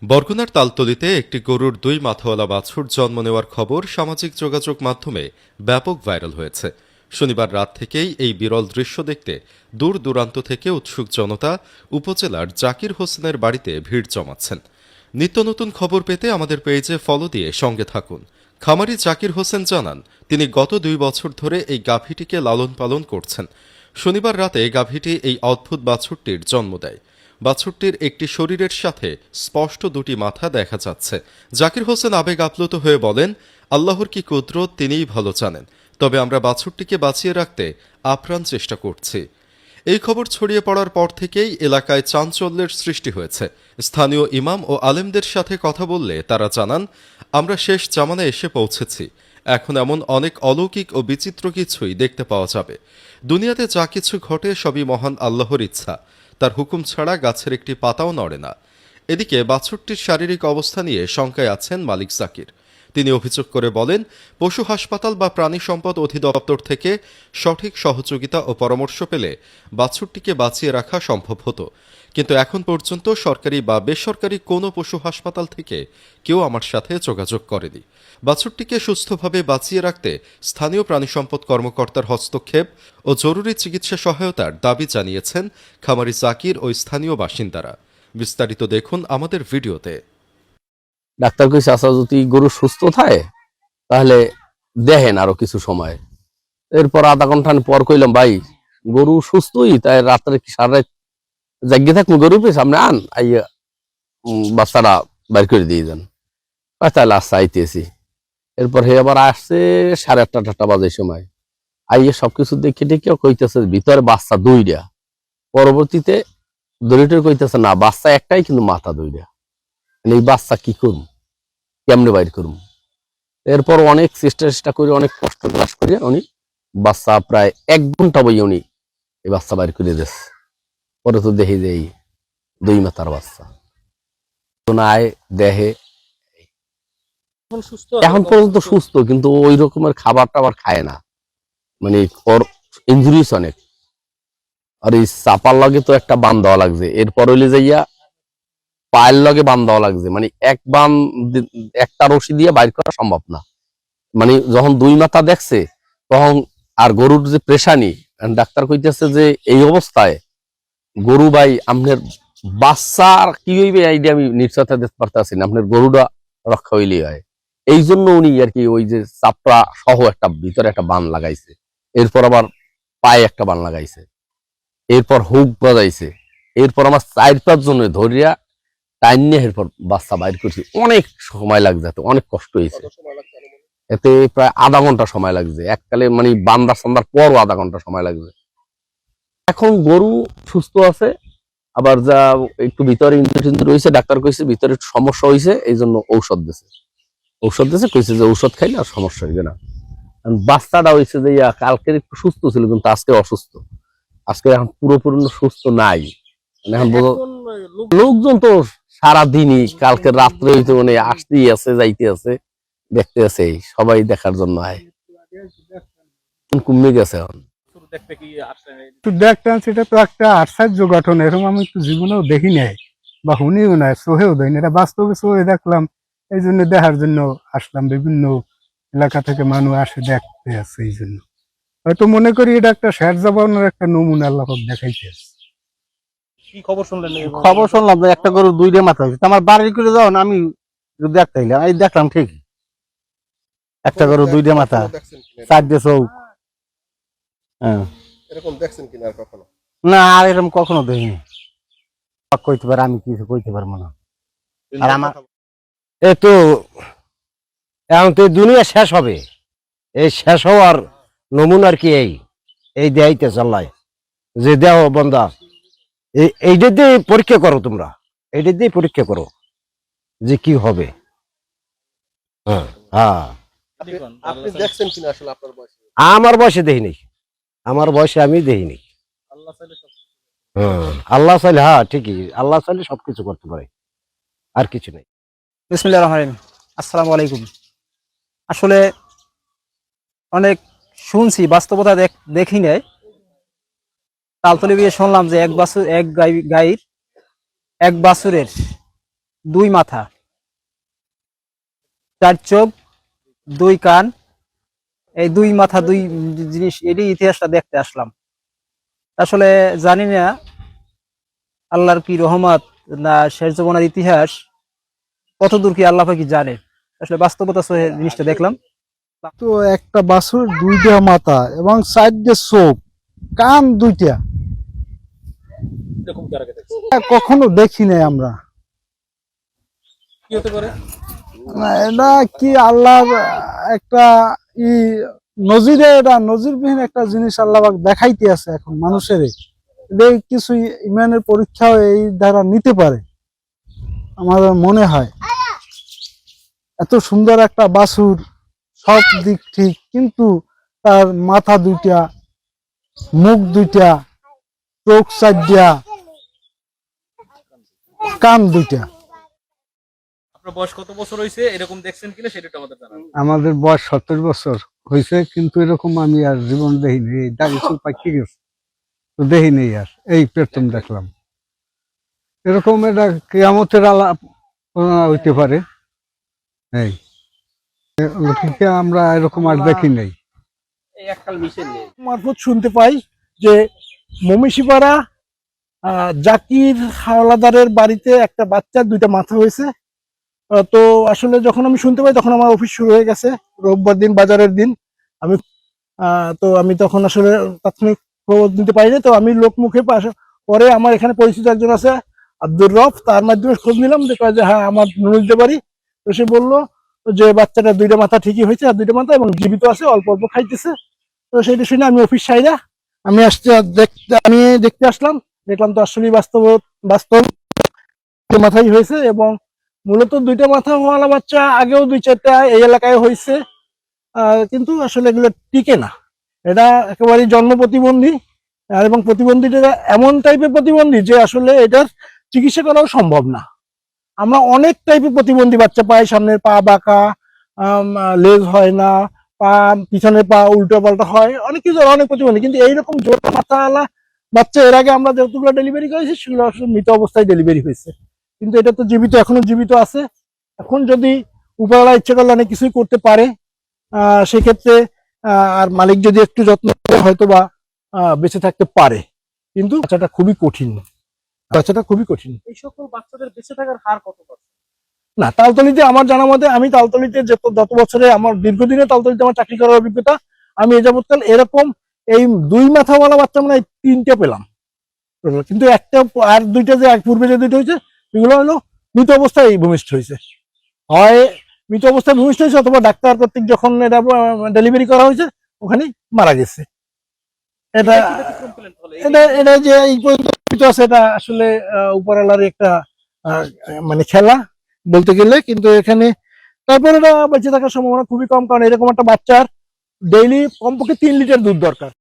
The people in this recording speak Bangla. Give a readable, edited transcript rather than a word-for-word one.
বরগুনার তালতলীতে একটি গরুর 2 মাথাওয়ালা বাছুর জন্ম নেওয়ার খবর সামাজিক যোগাযোগ মাধ্যমে ব্যাপক ভাইরাল হয়েছে। শনিবার রাত থেকেই এই বিরল দৃশ্য দেখতে দূর দূরান্ত থেকে উৎসুক জনতা উপজেলার জাকির হোসেনের বাড়িতে ভিড় জমাচ্ছেন। নিত্য নতুন খবর পেতে আমাদের পেজে ফলো দিয়ে সঙ্গে থাকুন। খামারি জাকির হোসেন জানান, তিনি গত 2 বছর ধরে এই গাভীটিকে লালন পালন করছেন। শনিবার রাতে গাভীটি এই অদ্ভুত বাছুরটির জন্ম দেয়। বাছুরটির একটি শরীরের সাথে স্পষ্ট 2টি মাথা দেখা যাচ্ছে। জাকির হোসেন আবেগ আপ্লুত হয়ে বলেন, আল্লাহর কি কুদরত, তিনিই ভালো জানেন। তবে আমরা বাছুরটিকে বাঁচিয়ে রাখতে আপ্রাণ চেষ্টা করছি। এই খবর ছড়িয়ে পড়ার পর থেকেই এলাকায় চাঞ্চল্যের সৃষ্টি হয়েছে। স্থানীয় ইমাম ও আলেমদের সাথে কথা বললে তারা জানান, আমরা শেষ জামানায় এসে পৌঁছেছি। এখন এমন অনেক অলৌকিক ও বিচিত্র কিছুই দেখতে পাওয়া যাবে। দুনিয়াতে যা কিছু ঘটে সবই মহান আল্লাহর ইচ্ছা। তার হুকুম ছাড়া গাছের একটি পাতাও নড়ে না। এদিকে বাছুরটির শারীরিক অবস্থা নিয়ে শঙ্কায় আছেন মালিক জাকির। তিনি অভিযোগ করে বলেন, পশু হাসপাতাল বা প্রাণী সম্পদ অধিদপ্তর থেকে সঠিক সহযোগিতা ও পরামর্শ পেলে বাছুরটিকে বাঁচিয়ে রাখা সম্ভব হতো, কিন্তু এখন পর্যন্ত সরকারি বা বেসরকারি কোনো পশু হাসপাতাল থেকে কেউ আমার সাথে যোগাযোগ করেনি। বাছুরটিকে সুস্থভাবে বাঁচিয়ে রাখতে স্থানীয় প্রাণী সম্পদ কর্মকর্তার হস্তক্ষেপ ও জরুরি চিকিৎসা সহায়তার দাবি জানিয়েছেন খামারি জাকির ও স্থানীয় বাসিন্দারা। বিস্তারিত দেখুন আমাদের ভিডিওতে। ডাক্তার কইছে আচ্ছা যদি গরু সুস্থ থাকে তাহলে দেখেন আরো কিছু সময়। এরপর আধা ঘন্টা পর কইলাম, ভাই গরু সুস্থই, তাই রাত্রে কি সারা রাত জাগিয়ে থাকুন, গরু পেয়ে সামনে আন আইয়া বাচ্চাটা বাইর করে দিয়ে যান। তাহলে আচ্ছা আইতেছি। এরপর হে আবার আসছে 8:30-8:30 বাজে সময়, আইয়া সবকিছু দেখে দেখে কইতেছে ভিতরে বাচ্চা 2টা। পরবর্তীতে দড়িটার কইতেছে না, বাচ্চা একটাই কিন্তু মাথা 2টা। এই বাচ্চা কি করুম, কেমনে বাইর করুম? এরপর অনেক চেষ্টা করে অনেক কষ্ট ক্লাস করে উনি বাচ্চা প্রায় 1 ঘন্টা বই উনি এই বাচ্চা বাইর করে দিচ্ছে। পরে তো দেখি যে এই 2 মাথার বাচ্চা নাই দেহে। এখন পর্যন্ত সুস্থ, কিন্তু ওই রকমের খাবার টাবার খায় না, মানে ওর ইঞ্জুরিস অনেক। আর এই চাপার লগে তো একটা বান দেওয়া লাগছে, এরপর হইলে যাইয়া পায়ের লগে বান দেওয়া লাগছে, মানে একটা রশি দিয়ে বাইর করা সম্ভব না। মানে যখন 2 মাথা দেখছে তখন আর গরুর যে প্রেশানি, ডাক্তার কইতেছে যে এই অবস্থায় গরু ভাই আপনার বাচ্চা আর কি হইবে আইডিয়া আমি নিশ্চয়তা দিতে পারতেছি না, আপনার গরুটা রক্ষা হইলেই হয়। এই জন্য উনি আর কি ওই যে চাপড়া সহ একটা ভিতরে একটা বান লাগাইছে, এরপর আবার পায়ে একটা বান লাগাইছে, এরপর হুক বাজাইছে, এরপর আমার 4-5 জনে ধরিয়া টাইম নিয়ে এরপর বাচ্চা বাইর করছি। অনেক সময় লাগছে, অনেক কষ্ট হয়েছে, এতে প্রায় আধা ঘন্টা সময় লাগছে। এককালে মানে বান্দার সান্দার পরও আধা ঘন্টা সময় লাগছে। এখন গরু সুস্থ আছে, আবার যা একটু ভিতরে ইঞ্জুরি রয়েছে, ডাক্তার কইছে ভিতরে একটু সমস্যা হয়েছে, এই জন্য ঔষধ দিয়েছে কইছে যে ঔষধ খাইলে আর সমস্যা হইবে না। বাচ্চাটা হয়েছে যে কালকের একটু সুস্থ ছিল, কিন্তু আজকে অসুস্থ। আজকে এখন পুরোপুরি সুস্থ নাই। এখন লোকজন তো সারাদিনই কালকে রাত্রে হইতে মানে আসতেই আছে যাইতে আছে, দেখতে আছে, সবাই দেখার জন্য আয়। কমে গেছে এখন। দেখতেন সেটা তো একটা আশ্চর্য ঘটনা, এরকম আমি তো জীবনেও দেখি নাই বা শুনিও নাই, সোহেও দেয়নি। এটা বাস্তবে সোহে দেখলাম, এই জন্য দেখার জন্য আসলাম। বিভিন্ন এলাকা থেকে মানুষ আসে দেখতে আসছে, এই জন্য হয়তো মনে করি এটা একটা শের জবানের একটা নমুনা আল্লাহ দেখাইতে আসছে। খবর শুনলাম যে একটা গরু 2টা মাথা হয়েছে। আমার বাড়ির করে যাও না, আমি দেখতে এই দেখলাম ঠিকই একটা গরু 2টা মাথা, 4টে চোখ। হ্যাঁ, এরকম দেখছেন কিনা আর কখনো? না আর এরকম কখনো দেখিনি। কইতে পারে, আমি কিছু কইতে পারবো না। আর আমার এই তো এখন তো দুনিয়া শেষ হবে, এই শেষ হওয়ার নমুনার কি এই দেয়াইতে চাল্লাই যে দেহ বন্ধা, এইটা দিয়ে পরীক্ষা করো, তোমরা এইটা দিয়ে পরীক্ষা করো যে কি হবে। হ্যাঁ হ্যাঁ, আপনি দেখছেন কিনা আসলে আপনার বয়সে? আমার বয়সে দেখিনি, আমার বয়সে আমি দেখিনি। আল্লাহ চাইলে, হ্যাঁ ঠিকই, আল্লাহ চাইলে সবকিছু করতে পারে, আর কিছু নেই। বিসমিল্লাহির রহমানির রহিম। আসসালামু আলাইকুম। আসলে অনেক শুনছি, বাস্তবতা দেখি নাই। তালতলি গিয়ে শুনলাম যে এক বাছুরের দুই মাথা, 4 চোখ, 2 কান, এই 2 মাথা 2 জিনিস, এটাই ইতিহাসটা দেখতে আসলাম। আসলে জানি না আল্লাহর কি রহমত না শেষ জীবনের ইতিহাস কতদূর কি আল্লাহ পাকি জানে। আসলে বাস্তবতা সহ জিনিসটা দেখলাম। তো একটা বাছুর 2টা মাথা এবং 4টে চোখ, কান 2টা, কখনো দেখি নাই আমরা। না, এটা কি আল্লাহর একটা ই নজিরে, এটা নজিরবিহীন একটা জিনিস আল্লাহ পাক দেখাইতে আছে এখন মানুষের। এটা কিছু ইমানের পরীক্ষাও এই দ্বারা নিতে পারে আমার মনে হয়। এত সুন্দর একটা বাছুর, সব দিক ঠিক, কিন্তু তার মাথা 2টা, মুখ 2টা, চোখ 4টা, কান 2টা। আপনার বয়স কত বছর হয়েছে, এরকম দেখছেন কিনা সেটা একটু আমাদের জানান। আমাদের বয়স 70 বছর হয়েছে, কিন্তু এরকম আমি আর জীবন দেখিনি। এই দাড়ি চুল পাকিয়ে গেছে তো দেখিনি আর, এই প্রথম দেখলাম। এরকম এটা কিয়ামতের আলাপ হইতে পারে। এই লোককে আমরা এরকম আর দেখি নাই। মারফত শুনতে পাই যে মমিষিপাড়া জাকির হাওলাদারের বাড়িতে একটা বাচ্চার 2টা মাথা হয়েছে। তো আসলে যখন আমি শুনতে পাই তখন আমার অফিস শুরু হয়ে গেছে, রোববার দিন, বাজারের দিন। আমি আমি তখন আসলে তাৎক্ষণিক খবর দিতে পারিনি। তো আমি লোক মুখে পরে আমার এখানে পরিচিত একজন আছে আব্দুর রফ, তার মাধ্যমে খোঁজ নিলাম, যে কয় যে হ্যাঁ আমার নুরুলদের বাড়ি। তো সে বললো যে বাচ্চাটা 2টা মাথা ঠিকই হয়েছে, আর 2টা মাথা এবং জীবিত আছে, অল্প অল্প খাইতেছে। তো সেটা শুনে আমি অফিস সাইরা আমি দেখতে আসলাম, দেখলাম তো আসলে বাস্তব মাথাই হয়েছে। এবং মূলত 2টা মাথা হওয়ালা বাচ্চা আগেও 2-4টা এই এলাকায় হয়েছে, কিন্তু আসলে এগুলো টিকে না। এটা একেবারেই জন্ম প্রতিবন্ধী, আর এবং প্রতিবন্ধীটা এমন টাইপের প্রতিবন্ধী যে আসলে এটার চিকিৎসা করাও সম্ভব না। আমরা অনেক টাইপের প্রতিবন্ধী বাচ্চা পাই, সামনের পা বাঁকা, লেজ হয় না, পা পিছনের পা উল্টো পাল্টা হয়, অনেক কিছু, অনেক প্রতিবন্ধী। কিন্তু এইরকম জোর মাথাওয়ালা বাচ্চা এর আগে আমরা যতগুলো ডেলিভারি করেছি সেগুলো আসলে মৃত অবস্থায় ডেলিভারি হয়েছে, কিন্তু এটা তো জীবিত, এখনো জীবিত আছে। এখন যদি উপরওয়ালা ইচ্ছে করলে অনেক কিছুই করতে পারে, সেক্ষেত্রে আর মালিক যদি একটু যত্ন করে হয়তো বা বেঁচে থাকতে পারে, কিন্তু বাচ্চাটা খুবই কঠিন, বাচ্চাটা খুবই কঠিন। এই সকল বাচ্চাদের বেঁচে থাকার হার কত পার্সেন্ট? না, তালতলিতে আমার জানা মতে, আমি তালতলিতে যত বছরে আমার দীর্ঘদিনে তালতলিতে আমার চাকরি করার অভিজ্ঞতা, আমি এ যাবৎকাল এরকম এই 2 মাথাওয়ালা বাচ্চা মানে 3টে পেলাম, কিন্তু একটা আর 2টা যে পূর্বে যে 2টা হয়েছে এগুলো হলো মৃত অবস্থায় ভূমিষ্ঠ হয়েছে। হয় মৃত অবস্থায় ভূমিষ্ঠ হয়েছে, অথবা ডাক্তার কর্তৃক যখন এটা ডেলিভারি করা হয়েছে ওখানেই মারা গেছে। এটা এটা এটা যে এই পর্যন্ত আছে, এটা আসলে উপরওয়ালার একটা মানে খেলা বলতে গেলে। কিন্তু এখানে তারপরে এটা বেঁচে থাকার সম্ভাবনা খুবই কম, কারণ এরকম একটা বাচ্চার ডেইলি কমপক্ষে 3 লিটার দুধ দরকার।